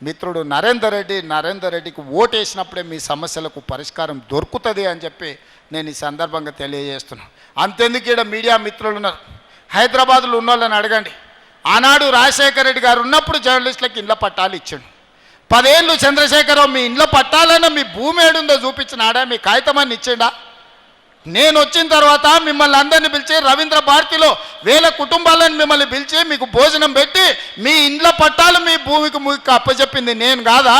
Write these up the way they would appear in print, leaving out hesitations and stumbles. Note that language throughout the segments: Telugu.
మిత్రుడు నరేందర్ రెడ్డికి ఓటేసినప్పుడే మీ సమస్యలకు పరిష్కారం దొరుకుతుంది అని చెప్పి నేను ఈ సందర్భంగా తెలియజేస్తున్నాను. అంతెందుకు ఇక్కడ మీడియా మిత్రులు ఉన్నారు, హైదరాబాద్లో ఉన్న వాళ్ళని అడగండి. ఆనాడు రాజశేఖర రెడ్డి గారు ఉన్నప్పుడు జర్నలిస్టులకు ఇండ్ల పట్టాలు ఇచ్చాడు. 10 ఏళ్ళు చంద్రశేఖరరావు మీ ఇండ్ల పట్టాలన్నా మీ భూమి ఏడుందో చూపించినాడా, మీ కాగితమాన్ని ఇచ్చిండా? నేను వచ్చిన తర్వాత మిమ్మల్ని అందరినీ పిలిచి రవీంద్ర భారతిలో 1000 కుటుంబాలను మిమ్మల్ని పిలిచి మీకు భోజనం పెట్టి మీ ఇండ్ల పట్టాలు మీ భూమికి మీకు అప్పచెప్పింది నేను కాదా?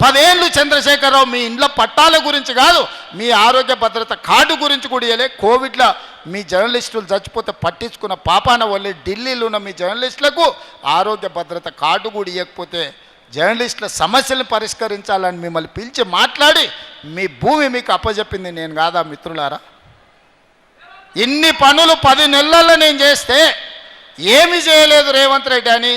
10 ఏళ్ళు చంద్రశేఖరరావు మీ ఇండ్ల పట్టాల గురించి కాదు, మీ ఆరోగ్య భద్రత కార్డు గురించి కూడా ఇవ్వలే. కోవిడ్లో మీ జర్నలిస్టులు చచ్చిపోతే పట్టించుకున్న పాపాన వల్లే ఢిల్లీలో ఉన్న మీ జర్నలిస్టులకు ఆరోగ్య భద్రత కార్డు కూడా ఇవ్వకపోతే జర్నలిస్టుల సమస్యలను పరిష్కరించాలని మిమ్మల్ని పిలిచి మాట్లాడి మీ భూమి మీకు అప్పచెప్పింది నేను కాదా మిత్రులారా? ఇన్ని పనులు 10 నెలల్లో నేను చేస్తే ఏమి చేయలేదు రేవంత్ రెడ్డి అని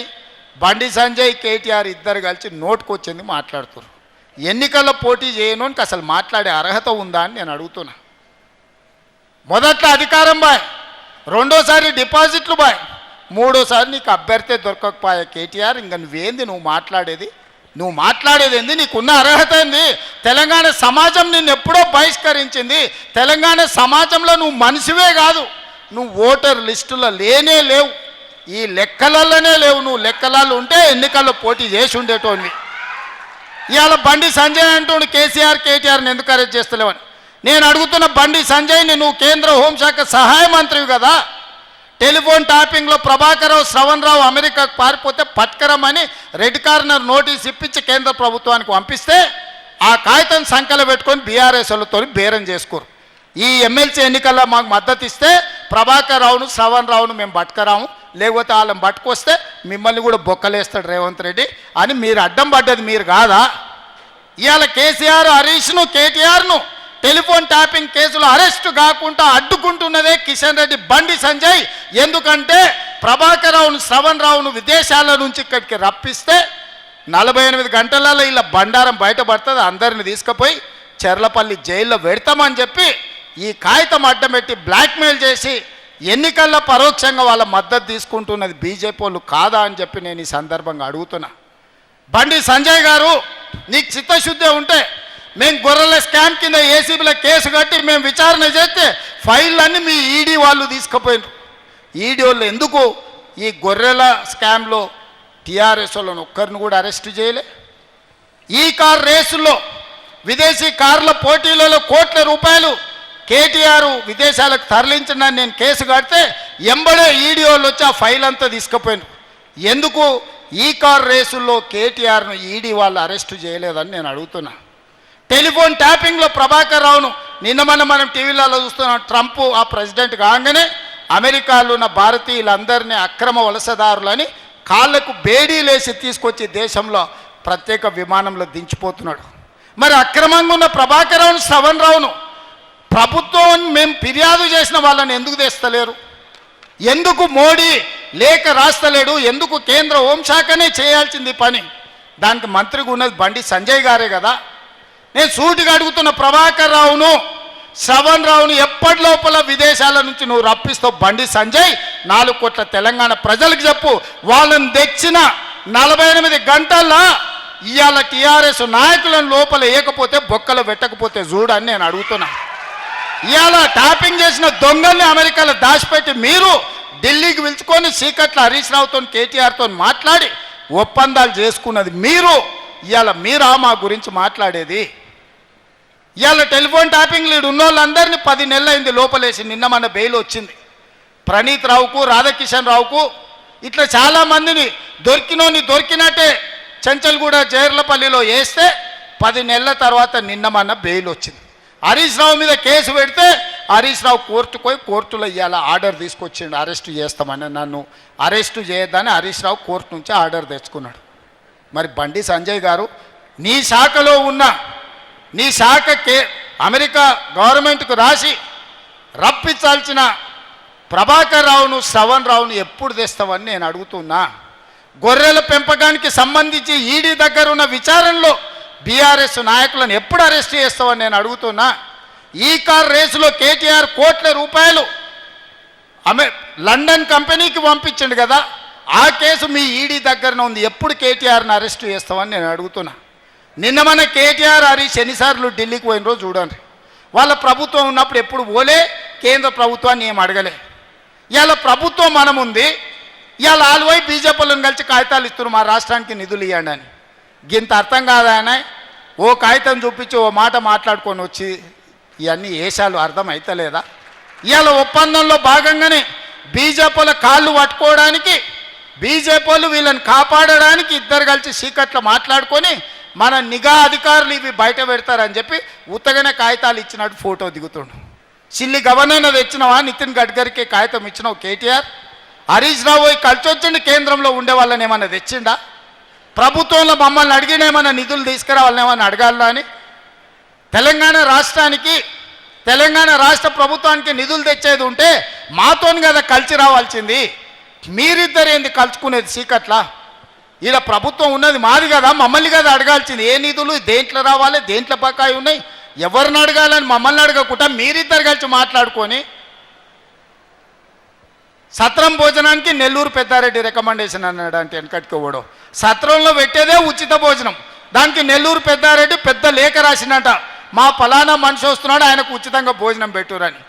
బండి సంజయ్ కేటీఆర్ ఇద్దరు కలిసి నోటుకొచ్చింది మాట్లాడుతున్నారు. ఎన్నికల్లో పోటీ చేయను అని అసలు మాట్లాడే అర్హత ఉందా అని నేను అడుగుతున్నా. మొదట్లో అధికారం బాయ్, రెండోసారి డిపాజిట్లు బాయ్, మూడోసారి నీకు అభ్యర్థి దొరకకపోయా కేటీఆర్. ఇంకా నువ్వేంది నువ్వు మాట్లాడేది ఏంది? నీకున్న అర్హత ఏంది? తెలంగాణ సమాజం నిన్ను ఎప్పుడో బహిష్కరించింది. తెలంగాణ సమాజంలో నువ్వు మనిషివే కాదు, నువ్వు ఓటర్ లిస్టులో లేనే లేవు, ఈ లెక్కలలోనే లేవు. నువ్వు లెక్కలలో ఉంటే ఎన్నికల్లో పోటీ చేసి ఉండేటోనివి. ఇవాళ బండి సంజయ్ అంటూ కేటీఆర్ని ఎందుకు అరెస్ట్ చేస్తలేవని నేను అడుగుతున్న. బండి సంజయ్ని నువ్వు కేంద్ర హోంశాఖ సహాయ మంత్రివి కదా, టెలిఫోన్ ట్యాపింగ్లో ప్రభాకరరావు శ్రవణ్ రావు అమెరికాకు పారిపోతే పట్కరమని రెడ్ కార్నర్ నోటీస్ ఇప్పించి కేంద్ర ప్రభుత్వానికి పంపిస్తే ఆ కాగితం సంఖ్యలో పెట్టుకొని బీఆర్ఎస్ వాళ్ళతో బేరం చేసుకోరు. ఈ ఎమ్మెల్సీ ఎన్నికల్లో మాకు మద్దతు ఇస్తే ప్రభాకర్ రావును శ్రవణ్ రావును మేము పట్టుకరాము, లేకపోతే వాళ్ళని పట్టుకొస్తే మిమ్మల్ని కూడా బొక్కలేస్తాడు రేవంత్ రెడ్డి అని మీరు అడ్డం పడ్డది మీరు కాదా? ఇవాళ కేసీఆర్ హరీష్ను కేటీఆర్ను టెలిఫోన్ ట్యాపింగ్ కేసులో అరెస్టు కాకుండా అడ్డుకుంటున్నదే కిషన్ రెడ్డి బండి సంజయ్. ఎందుకంటే ప్రభాకర్ రావును శ్రవణ్ రావును విదేశాల నుంచి ఇక్కడికి రప్పిస్తే 48 గంటలలో ఇలా బండారం బయటపడుతుంది, అందరిని తీసుకుపోయి చెర్లపల్లి జైల్లో పెడతామని చెప్పి ఈ కాగితం అడ్డం పెట్టి బ్లాక్మెయిల్ చేసి ఎన్నికల్లో పరోక్షంగా వాళ్ళ మద్దతు తీసుకుంటున్నది బీజేపీ వాళ్ళు కాదా అని చెప్పి నేను ఈ సందర్భంగా అడుగుతున్నా. బండి సంజయ్ గారు, నీకు చిత్తశుద్ధి ఉంటే మేము గొర్రెల స్కామ్ కింద ఏసీబీలో కేసు కట్టి మేము విచారణ చేస్తే ఫైళ్ళన్నీ మీ ఈడీ వాళ్ళు తీసుకుపోయినారు. ఈడీ వాళ్ళు ఎందుకు ఈ గొర్రెల స్కామ్లో టీఆర్ఎస్ వాళ్ళని ఒక్కరిని కూడా అరెస్ట్ చేయలే? ఈ కార్ రేసుల్లో విదేశీ కార్ల పోటీలలో కోట్ల రూపాయలు కేటీఆర్ విదేశాలకు తరలించడానికి నేను కేసు కడితే ఎంబడే ఈడీ వాళ్ళు వచ్చి ఆ ఫైల్ అంతా తీసుకుపోయాను. ఎందుకు ఈ కార్ రేసుల్లో కేటీఆర్ను ఈడీ వాళ్ళు అరెస్టు చేయలేదని నేను అడుగుతున్నా. టెలిఫోన్ ట్యాపింగ్లో ప్రభాకర్ రావును నిన్న మనం టీవీలలో చూస్తున్నాం. ట్రంప్ ఆ ప్రెసిడెంట్ కాగానే అమెరికాలో ఉన్న భారతీయులందరినీ అక్రమ వలసదారులని కాళ్లకు బేడీలేసి తీసుకొచ్చి దేశంలో ప్రత్యేక విమానంలో దించిపోతున్నాడు. మరి అక్రమంగా ఉన్న ప్రభాకర్ రావును శ్రవణ్ రావును ప్రభుత్వం మేము ఫిర్యాదు చేసిన వాళ్ళని ఎందుకు తెస్తలేరు? ఎందుకు మోడీ లేఖ రాస్తలేడు? ఎందుకు కేంద్ర హోంశాఖనే చేయాల్సింది పని? దానికి మంత్రిగా ఉన్నది బండి సంజయ్ గారే కదా. నేను సూటిగా అడుగుతున్న, ప్రభాకర్ రావును శ్రవణ్ రావును ఎప్పటి లోపల విదేశాల నుంచి నువ్వు రప్పిస్తావు బండి సంజయ్? 4 కోట్ల తెలంగాణ ప్రజలకు చెప్పు. వాళ్ళని తెచ్చిన 48 గంటల్లో ఇవాళ టీఆర్ఎస్ నాయకులను లోపల వేయకపోతే బొక్కలు పెట్టకపోతే చూడని నేను అడుగుతున్నా. ఇవాళ ట్యాపింగ్ చేసిన దొంగల్ని అమెరికాలో దాచిపెట్టి మీరు ఢిల్లీకి పిలుచుకొని సీకట్ల హరీష్ రావుతో కేటీఆర్తో మాట్లాడి ఒప్పందాలు చేసుకున్నది మీరు. ఇవాళ మీరా మా గురించి మాట్లాడేది? ఇవాళ టెలిఫోన్ ట్యాపింగ్ లీడ్ ఉన్న వాళ్ళందరినీ 10 నెలలైంది లోపలేసి. నిన్న మన బెయిల్ వచ్చింది. ప్రణీత్ రావుకు, రాధాకిషన్ రావుకు, ఇట్లా చాలామందిని దొరికినట్టే చెంచల్గూడ జైర్లపల్లిలో వేస్తే 10 నెలల తర్వాత నిన్న మన బెయిల్ వచ్చింది. హరీష్ రావు మీద కేసు పెడితే హరీష్ రావు కోర్టుకు పోయి కోర్టులో ఇవాళ ఆర్డర్ తీసుకొచ్చిండు, అరెస్టు చేస్తామని. నన్ను అరెస్టు చేయొద్దని హరీష్ రావు కోర్టు నుంచి ఆర్డర్ తెచ్చుకున్నాడు. మరి బండి సంజయ్ గారు, నీ శాఖలో ఉన్న నీ శాఖ అమెరికా గవర్నమెంట్కు రాసి రప్పించాల్సిన ప్రభాకర్ రావును శ్రవణ్ రావును ఎప్పుడు తెస్తావని నేను అడుగుతున్నా. గొర్రెల పెంపకానికి సంబంధించి ఈడీ దగ్గర ఉన్న విచారణలో బీఆర్ఎస్ నాయకులను ఎప్పుడు అరెస్ట్ చేస్తావని నేను అడుగుతున్నా. ఈ కార్ రేసులో కేటీఆర్ కోట్ల రూపాయలు లండన్ కంపెనీకి పంపించండు కదా. ఆ కేసు మీ ఈడీ దగ్గరనే ఉంది. ఎప్పుడు కేటీఆర్ని అరెస్ట్ చేస్తామని నేను అడుగుతున్నా. నిన్న మన కేటీఆర్ హరీష్ ఎన్నిసార్లు ఢిల్లీకి పోయిన రోజు చూడండి. వాళ్ళ ప్రభుత్వం ఉన్నప్పుడు ఎప్పుడు పోలే, కేంద్ర ప్రభుత్వాన్ని ఏం అడగలే. ఇవాళ ప్రభుత్వం మనం ఉంది, ఇవాళ ఆల్వై బీజేపీలను కలిసి కాగితాలు ఇస్తున్నారు మా రాష్ట్రానికి నిధులు ఇవ్వండి అని. గింత అర్థం కాదా ఆయన? ఓ కాగితం చూపించి ఓ మాట మాట్లాడుకొని వచ్చి ఇవన్నీ ఏషాలు అర్థం అవుతలేదా? ఇవాళ ఒప్పందంలో భాగంగానే బీజేపీల కాళ్ళు పట్టుకోవడానికి, బీజేపీలు వీళ్ళని కాపాడడానికి ఇద్దరు కలిసి సీకట్లో మాట్లాడుకొని మన నిఘా అధికారులు ఇవి బయట పెడతారని చెప్పి ఉత్తగానే కాగితాలు ఇచ్చినట్టు ఫోటో దిగుతుండు. సిల్లి గవర్నర్ తెచ్చినావా? నితిన్ గడ్కరీకి కాగితం ఇచ్చినావు కేటీఆర్? హరీష్ రావు కలిసి వచ్చిండి, కేంద్రంలో ఉండే వాళ్ళని ఏమన్నా తెచ్చిండా? ప్రభుత్వంలో మమ్మల్ని అడిగిన ఏమన్నా నిధులు తీసుకురావాలని ఏమన్నా అడగాలా అని? తెలంగాణ రాష్ట్రానికి, తెలంగాణ రాష్ట్ర ప్రభుత్వానికి నిధులు తెచ్చేది ఉంటే మాతోని కదా కలిసి రావాల్సింది. మీరిద్దరు ఏంది కలుసుకునేది సీకట్లా? ఈడ ప్రభుత్వం ఉన్నది మాది కదా, మమ్మల్ని కదా అడగాల్సింది. ఏ నిధులు దేంట్లో రావాలి, దేంట్లో బకాయి ఉన్నాయి, ఎవరిని అడగాలని మమ్మల్ని అడగకుండా మీరిద్దరు కలిసి మాట్లాడుకొని సత్రం భోజనానికి నెల్లూరు పెద్దారెడ్డి రికమెండేషన్ అన్నాడు. అంటే వెనకట్టుకోవడం సత్రంలో పెట్టేదే ఉచిత భోజనం, దానికి నెల్లూరు పెద్దారెడ్డి పెద్ద లేఖ రాసినట, మా ఫలానా మనిషి వస్తున్నాడు ఆయనకు ఉచితంగా భోజనం పెట్టురని.